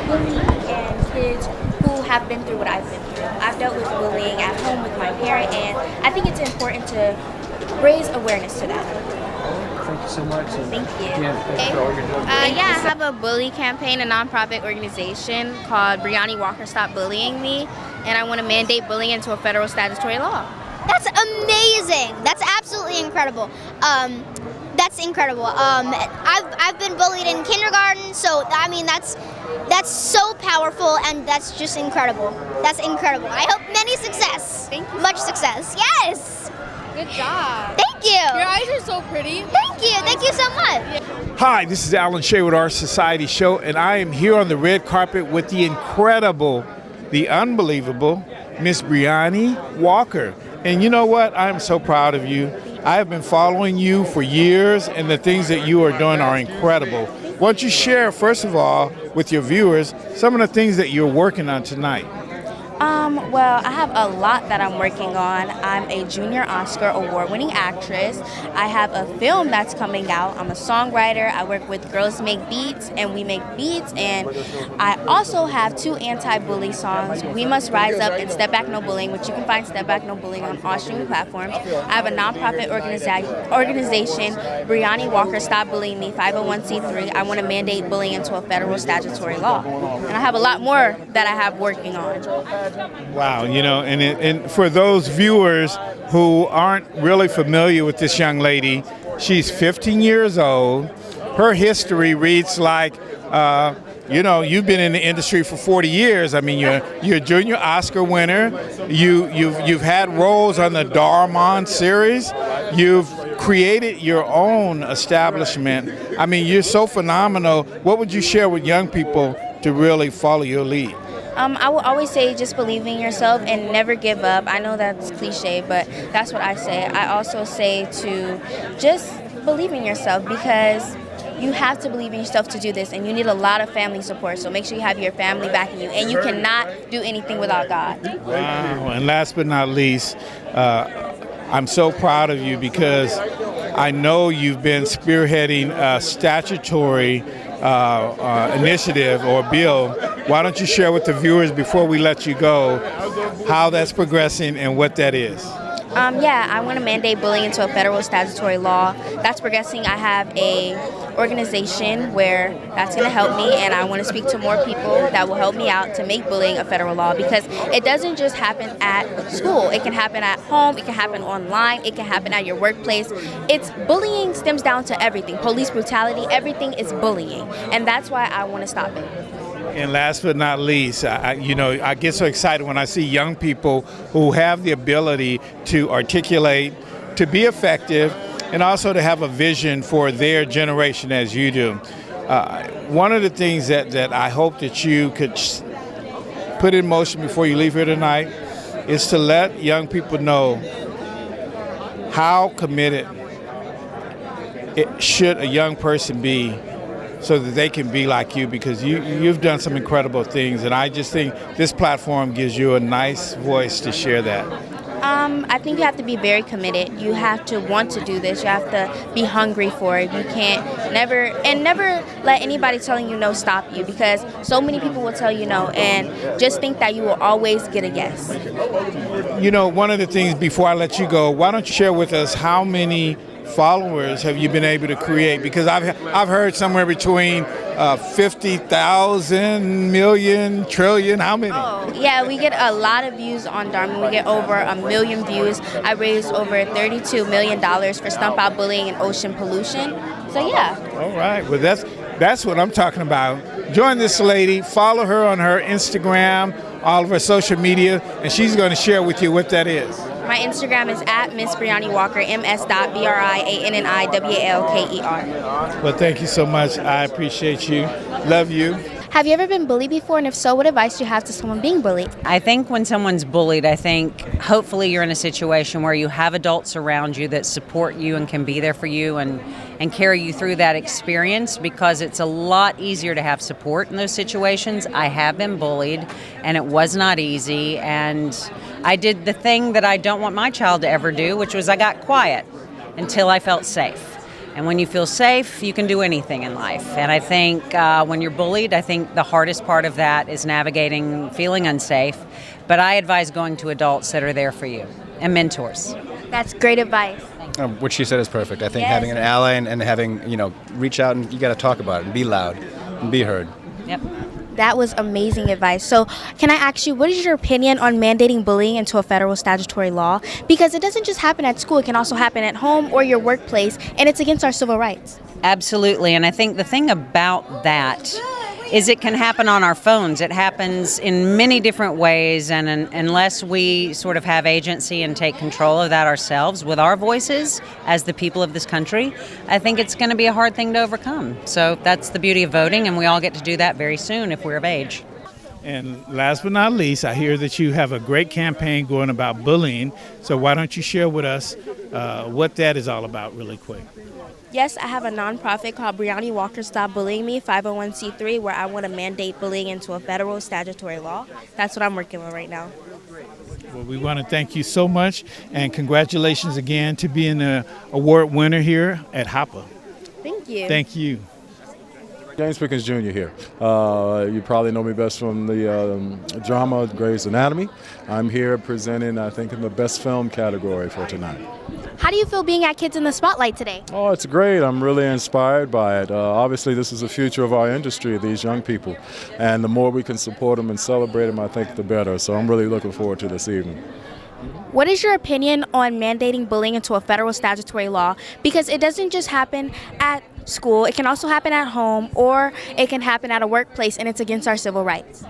bully and kids who have been through what I've been through. I've dealt with bullying at home with my parent, and I think it's important to raise awareness to that. Thank you so much. Thank you. Yeah, thank you for all you're doing. Yeah, I have a bully campaign, a nonprofit organization called Brianni Walker Stop Bullying Me, and I want to mandate bullying into a federal statutory law. That's amazing. That's absolutely incredible. That's incredible. I've been bullied in kindergarten, so I mean that's so powerful, and that's just incredible. That's incredible. I hope many success. Thank you. Much success. Yes. Good job. Thank you. Your eyes are so pretty. Thank you. Thank you so much. Hi, this is Alan Shea with Our Society Show, and I am here on the red carpet with the incredible, the unbelievable Miss Brianni Walker. And you know what? I'm so proud of you. I have been following you for years, and the things that you are doing are incredible. Why don't you share, first of all, with your viewers, some of the things that you're working on tonight? Well, I have a lot that I'm working on. I'm a junior Oscar award-winning actress. I have a film that's coming out. I'm a songwriter. I work with Girls Make Beats, and we make beats. And I also have 2 anti-bully songs, We Must Rise Up and Step Back No Bullying, which you can find Step Back No Bullying on all streaming platforms. I have a nonprofit organization, Brianni Walker Stop Bullying Me, 501c3. I want to mandate bullying into a federal statutory law. And I have a lot more that I have working on. Wow, you know, and for those viewers who aren't really familiar with this young lady, she's 15 years old. Her history reads like, you know, you've been in the industry for 40 years. I mean, you're a junior Oscar winner. You've had roles on the Darmon series. You've created your own establishment. I mean, you're so phenomenal. What would you share with young people to really follow your lead? I will always say just believe in yourself and never give up. I know that's cliche, but that's what I say. I also say to just believe in yourself, because you have to believe in yourself to do this, and you need a lot of family support. So make sure you have your family backing you, and you cannot do anything without God. Wow. And last but not least, I'm so proud of you, because I know you've been spearheading a statutory initiative or bill. Why don't you share with the viewers, before we let you go, how that's progressing and what that is? Yeah, I want to mandate bullying into a federal statutory law. That's progressing. I have a organization where that's going to help me, and I want to speak to more people that will help me out to make bullying a federal law, because it doesn't just happen at school. It can happen at home. It can happen online. It can happen at your workplace. Bullying stems down to everything. Police brutality, everything is bullying, and that's why I want to stop it. And last but not least, I get so excited when I see young people who have the ability to articulate, to be effective, and also to have a vision for their generation as you do. One of the things that I hope that you could put in motion before you leave here tonight is to let young people know how committed should a young person be, so that they can be like you, because you've done some incredible things, and I just think this platform gives you a nice voice to share that. I think you have to be very committed. You have to want to do this. You have to be hungry for it. You can't never let anybody telling you no stop you, because so many people will tell you no, and just think that you will always get a yes. You know, one of the things, before I let you go, why don't you share with us how many followers have you been able to create? Because I've heard somewhere between 50,000, million, trillion. How many? Oh, yeah, we get a lot of views on Darman. We get over 1 million views. I raised over $32 million for Stump Out Bullying and Ocean Pollution. So yeah. All right. Well, that's what I'm talking about. Join this lady. Follow her on her Instagram, all of her social media, and she's going to share with you what that is. My Instagram is at Miss Brianni Walker, ms.brianniwalker. Well, thank you so much. I appreciate you. Love you. Have you ever been bullied before? And if so, what advice do you have to someone being bullied? I think when someone's bullied, I think hopefully you're in a situation where you have adults around you that support you and can be there for you and carry you through that experience, because it's a lot easier to have support in those situations. I have been bullied, and it was not easy, and I did the thing that I don't want my child to ever do, which was I got quiet until I felt safe. And when you feel safe, you can do anything in life. And I think when you're bullied, I think the hardest part of that is navigating feeling unsafe. But I advise going to adults that are there for you and mentors. That's great advice. What she said is perfect. I think Yes. having an ally and having, reach out and you got to talk about it and be loud and be heard. Yep. That was amazing advice. So, can I ask you, what is your opinion on mandating bullying into a federal statutory law? Because it doesn't just happen at school, it can also happen at home or your workplace, and it's against our civil rights. Absolutely. And I think the thing about that is it can happen on our phones. It happens in many different ways, and unless we sort of have agency and take control of that ourselves with our voices as the people of this country, I think it's going to be a hard thing to overcome. So that's the beauty of voting, and we all get to do that very soon if we're of age. And last but not least, I hear that you have a great campaign going about bullying. So why don't you share with us what that is all about really quick? Yes, I have a nonprofit called Brianni Stop Bullying Me, 501c3, where I want to mandate bullying into a federal statutory law. That's what I'm working on right now. Well, we want to thank you so much, and congratulations again to being the award winner here at HOPA. Thank you. Thank you. James Pickens Jr. here. You probably know me best from the drama Grey's Anatomy. I'm here presenting, I think, in the best film category for tonight. How do you feel being at Kids in the Spotlight today? Oh, it's great. I'm really inspired by it. Obviously, this is the future of our industry, these young people. And the more we can support them and celebrate them, I think the better. So I'm really looking forward to this evening. What is your opinion on mandating bullying into a federal statutory law? Because it doesn't just happen at school, it can also happen at home, or it can happen at a workplace, and it's against our civil rights.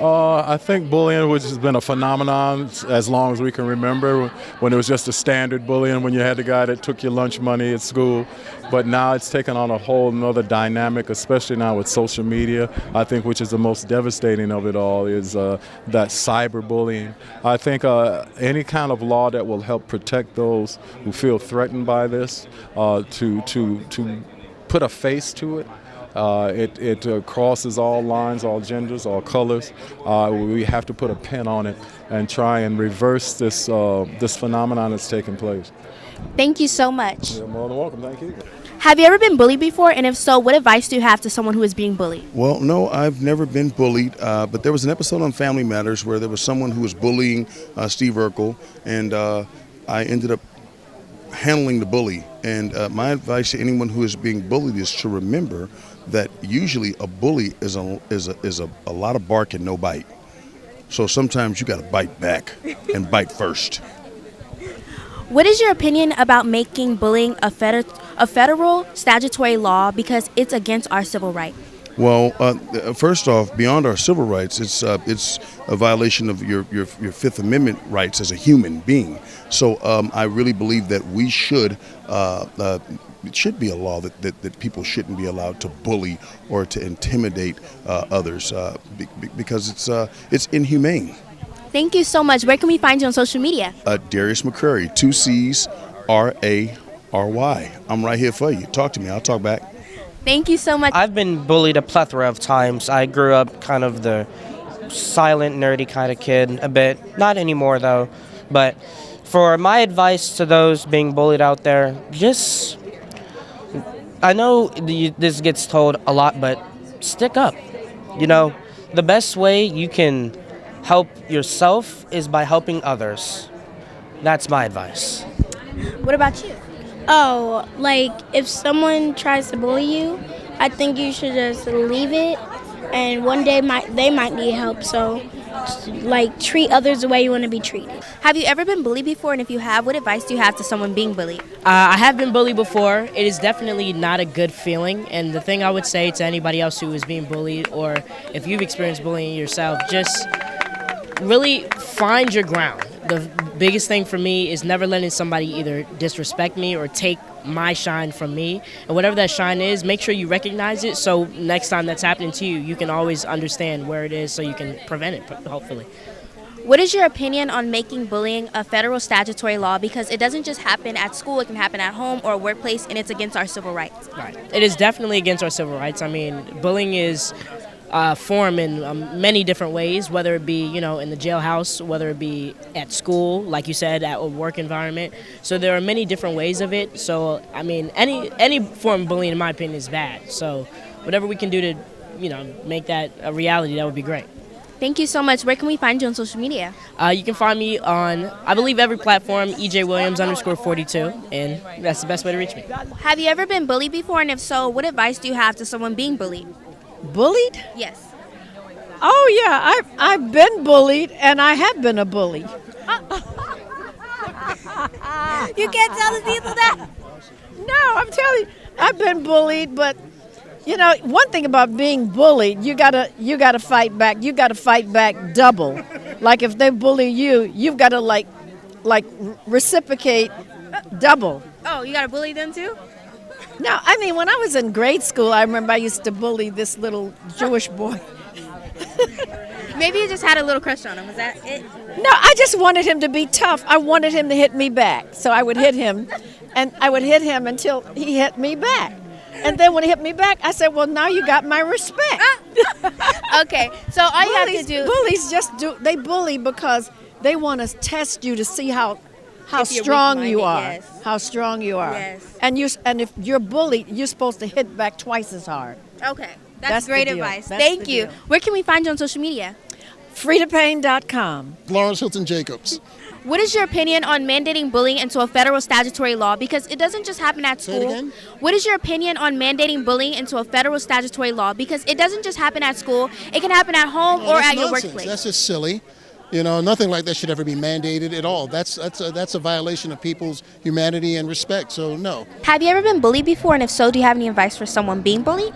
I think bullying, which has been a phenomenon as long as we can remember, when it was just a standard bullying, when you had the guy that took your lunch money at school. But now it's taken on a whole nother dynamic, especially now with social media. I think which is the most devastating of it all is that cyberbullying. I think any kind of law that will help protect those who feel threatened by this, to put a face to it. It crosses all lines, all genders, all colors. We have to put a pin on it and try and reverse this phenomenon that's taking place. Thank you so much. You're more than welcome. Thank you. Have you ever been bullied before? And if so, what advice do you have to someone who is being bullied? Well, no, I've never been bullied, but there was an episode on Family Matters where there was someone who was bullying Steve Urkel, and I ended up handling the bully. And my advice to anyone who is being bullied is to remember that usually a bully is a lot of bark and no bite. So sometimes you got to bite back and bite first. What is your opinion about making bullying a federal statutory law because it's against our civil rights? Well, first off, beyond our civil rights, it's a violation of your Fifth Amendment rights as a human being. So I really believe that we should. It should be a law that people shouldn't be allowed to bully or to intimidate others because it's inhumane. Thank you so much. Where can we find you on social media? Darius McCrary, 2 C's, RARY. I'm right here for you. Talk to me. I'll talk back. Thank you so much. I've been bullied a plethora of times. I grew up kind of the silent, nerdy kind of kid a bit. Not anymore, though. But for my advice to those being bullied out there, just, I know this gets told a lot, but stick up. You know, the best way you can help yourself is by helping others. That's my advice. What about you? Oh, like if someone tries to bully you, I think you should just leave it, and one day they might need help. So, like, treat others the way you want to be treated. Have you ever been bullied before? And if you have, what advice do you have to someone being bullied? I have been bullied before. It is definitely not a good feeling. And the thing I would say to anybody else who is being bullied, or if you've experienced bullying yourself, just really find your ground. The biggest thing for me is never letting somebody either disrespect me or take my shine from me. And whatever that shine is, make sure you recognize it so next time that's happening to you, you can always understand where it is so you can prevent it, hopefully. What is your opinion on making bullying a federal statutory law? Because it doesn't just happen at school, it can happen at home or a workplace, and it's against our civil rights. Right. It is definitely against our civil rights. I mean, bullying is form in many different ways, whether it be, in the jailhouse, whether it be at school, like you said, at a work environment. So there are many different ways of it. So, I mean, any form of bullying, in my opinion, is bad. So whatever we can do to, make that a reality, that would be great. Thank you so much. Where can we find you on social media? You can find me on, I believe, every platform, EJ_Williams_42, and that's the best way to reach me. Have you ever been bullied before? And if so, what advice do you have to someone being bullied? Bullied? Yes. Oh yeah, I've been bullied, and I have been a bully. You can't tell the people that. No, I'm telling you, I've been bullied, but one thing about being bullied, you gotta fight back. You gotta fight back double. Like if they bully you, you've got to like reciprocate double. Oh, you got to bully them too? No, I mean when I was in grade school, I remember I used to bully this little Jewish boy. Maybe you just had a little crush on him. Was that it? No, I just wanted him to be tough. I wanted him to hit me back. So I would hit him, and I would hit him until he hit me back. And then when he hit me back, I said, well, now you got my respect. Okay, so all you have to do... Bullies they bully because they want to test you to see how strong you are. Yes. How strong you are. Yes. And if you're bullied, you're supposed to hit back twice as hard. Okay, the that's great deal. advice. That's Thank the you. deal. Where can we find you on social media? FreeDoPain.com. Lawrence Hilton Jacobs. What is your opinion on mandating bullying into a federal statutory law? Because it doesn't just happen at Say it school. again? What is your opinion on mandating bullying into a federal statutory law? Because it doesn't just happen at school. It can happen at home or That's at your nonsense. workplace. That's just silly. Nothing like that should ever be mandated at all. That's a violation of people's humanity and respect. So no. Have you ever been bullied before? And if so, do you have any advice for someone being bullied?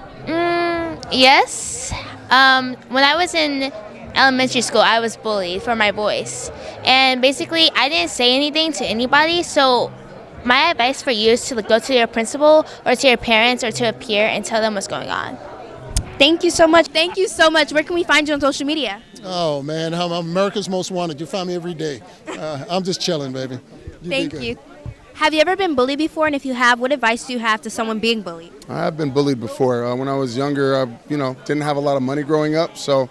Yes. When I was in elementary school, I was bullied for my voice. And basically, I didn't say anything to anybody. So my advice for you is to go to your principal or to your parents or to a peer and tell them what's going on. Thank you so much. Thank you so much. Where can we find you on social media? Oh man, I'm America's Most Wanted. You find me every day. I'm just chilling, baby. Thank you. Have you ever been bullied before? And if you have, what advice do you have to someone being bullied? I have been bullied before. When I was younger, I didn't have a lot of money growing up, so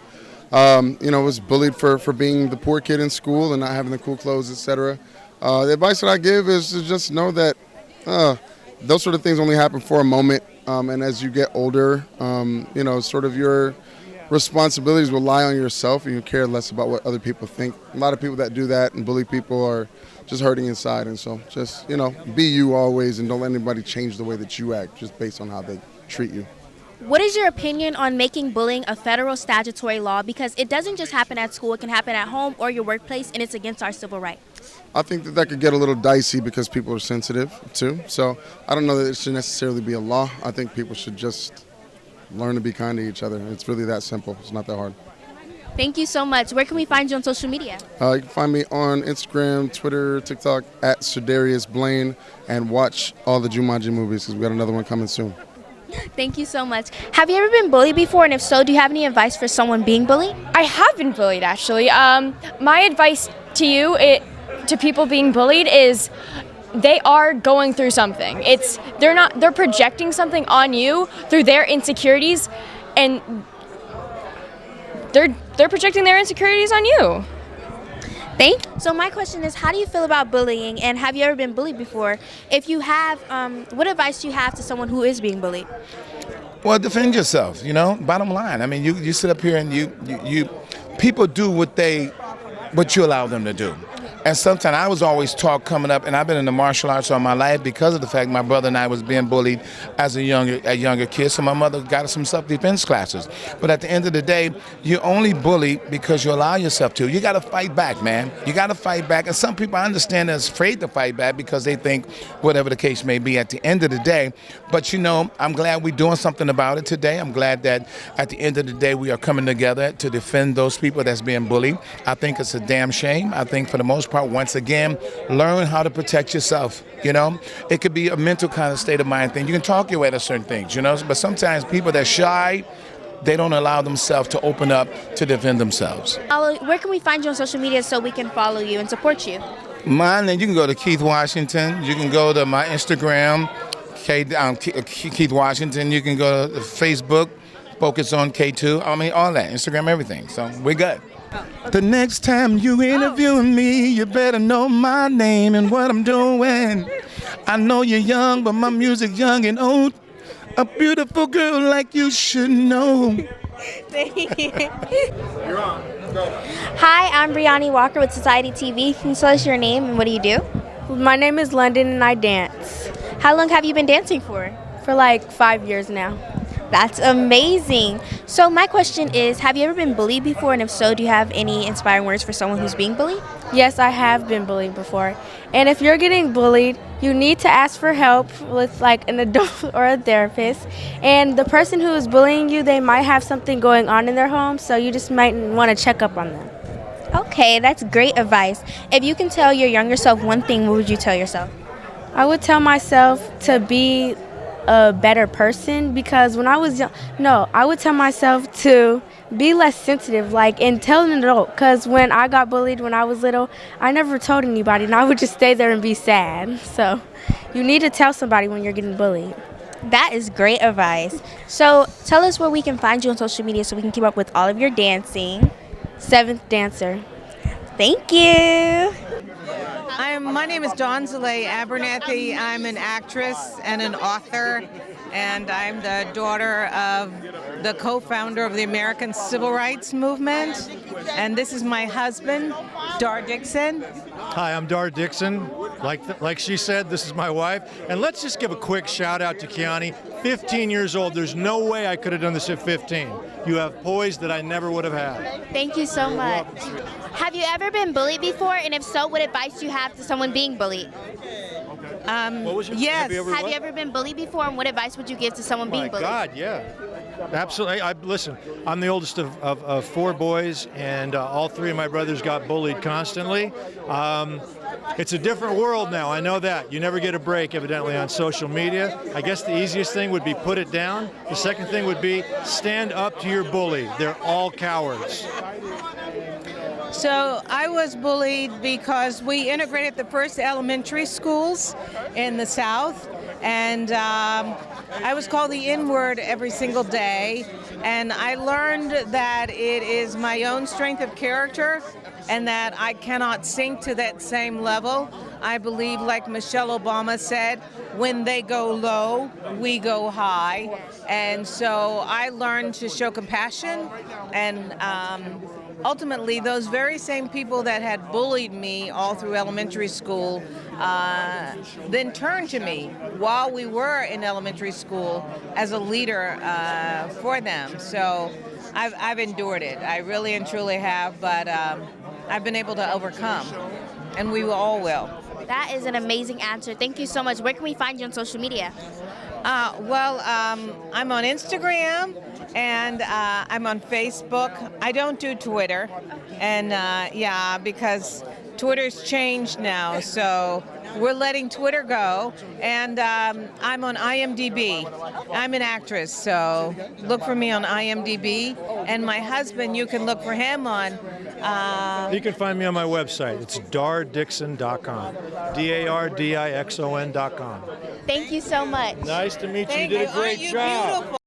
was bullied for being the poor kid in school and not having the cool clothes, etc. The advice that I give is to just know that those sort of things only happen for a moment, and as you get older, sort of your responsibilities will lie on yourself, and you care less about what other people think. A lot of people that do that and bully people are just hurting inside, and so just be you always, and don't let anybody change the way that you act just based on how they treat you. What is your opinion on making bullying a federal statutory law? Because it doesn't just happen at school, it can happen at home or your workplace, and it's against our civil rights. I think that could get a little dicey because people are sensitive too. So I don't know that it should necessarily be a law. I think people should just learn to be kind to each other. It's really that simple. It's not that hard. Thank you so much. Where can we find you on social media? You can find me on Instagram, Twitter, TikTok at Serdarius Blaine, and watch all the Jumanji movies because we got another one coming soon. Thank you so much. Have you ever been bullied before? And if so, do you have any advice for someone being bullied? I have been bullied, actually. My advice to you, to people being bullied, is they are going through something. They're projecting something on you through their insecurities, and they're projecting their insecurities on you. So my question is, how do you feel about bullying, and have you ever been bullied before? If you have, what advice do you have to someone who is being bullied? Well, defend yourself, bottom line. I mean, you sit up here and you people do what you allow them to do. And sometimes I was always taught coming up, and I've been in the martial arts all my life because of the fact my brother and I was being bullied as a younger kid. So my mother got us some self-defense classes. But at the end of the day, you only bully because you allow yourself to. You got to fight back, man. You got to fight back. And some people, I understand, are afraid to fight back because they think whatever the case may be at the end of the day. But I'm glad we're doing something about it today. I'm glad that at the end of the day we are coming together to defend those people that's being bullied. I think it's a damn shame. I think for the most part, once again, learn how to protect yourself. It could be a mental kind of state of mind thing. You can talk your way to certain things, but sometimes people that are shy, they don't allow themselves to open up to defend themselves. Where can we find you on social media so we can follow you and support you? Mine, and you can go to Keith Washington. You can go to my Instagram, Keith Washington. You can go to Facebook, focus on K2. I mean, all that, Instagram, everything. So we're good. The next time you interviewing me, you better know my name and what I'm doing. I know you're young, but my music's young and old. A beautiful girl like you should know. Thank you. Hi, I'm Brianni Walker with Society TV. Can you tell us your name and what do you do? My name is London and I dance. How long have you been dancing for? For like 5 years now. That's amazing. So my question is, have you ever been bullied before? And if so, do you have any inspiring words for someone who's being bullied? Yes, I have been bullied before. And if you're getting bullied, you need to ask for help with like an adult or a therapist. And the person who is bullying you, they might have something going on in their home, so you just might want to check up on them. Okay, that's great advice. If you can tell your younger self one thing, what would you tell yourself? I would tell myself to be a better person, because when I was young, I would tell myself to be less sensitive, like, and tell an adult, because when I got bullied when I was little, I never told anybody, and I would just stay there and be sad. So you need to tell somebody when you're getting bullied. That is great advice. So tell us where we can find you on social media so we can keep up with all of your dancing. 7th Dancer. Thank you. My name is Dawn Zalay Abernathy. I'm an actress and an author, and I'm the daughter of the co-founder of the American Civil Rights Movement. And this is my husband, Dar Dixon. Hi, I'm Dar Dixon. Like she said, this is my wife. And let's just give a quick shout out to Kiani. 15 years old. There's no way I could have done this at 15. You have poise that I never would have had. Thank you so much. Have you ever been bullied before? And if so, what advice do you have to someone being bullied? Yes. Have you ever been bullied before? And what advice would you give to someone being bullied? My God, yeah. Absolutely. Listen, I'm the oldest of 4 boys, and all 3 of my brothers got bullied constantly. It's a different world now, I know that. You never get a break, evidently, on social media. I guess the easiest thing would be put it down. The second thing would be stand up to your bully. They're all cowards. So I was bullied because we integrated the first elementary schools in the South, and I was called the N-word every single day, and I learned that it is my own strength of character and that I cannot sink to that same level. I believe, like Michelle Obama said, when they go low, we go high. And so I learned to show compassion, and ultimately those very same people that had bullied me all through elementary school then turned to me while we were in elementary school as a leader for them. So I've endured it. I really and truly have, but I've been able to overcome, and we all will. That is an amazing answer. Thank you so much. Where can we find you on social media? I'm on Instagram, and I'm on Facebook. I don't do Twitter, and because Twitter's changed now, so we're letting Twitter go. And I'm on IMDb. I'm an actress, so look for me on IMDb. And my husband, you can look for him on. You can find me on my website. It's dardixon.com. DARDIXON.com. Thank you so much. Nice to meet you. You Thank did you. a great Aren't you job. beautiful?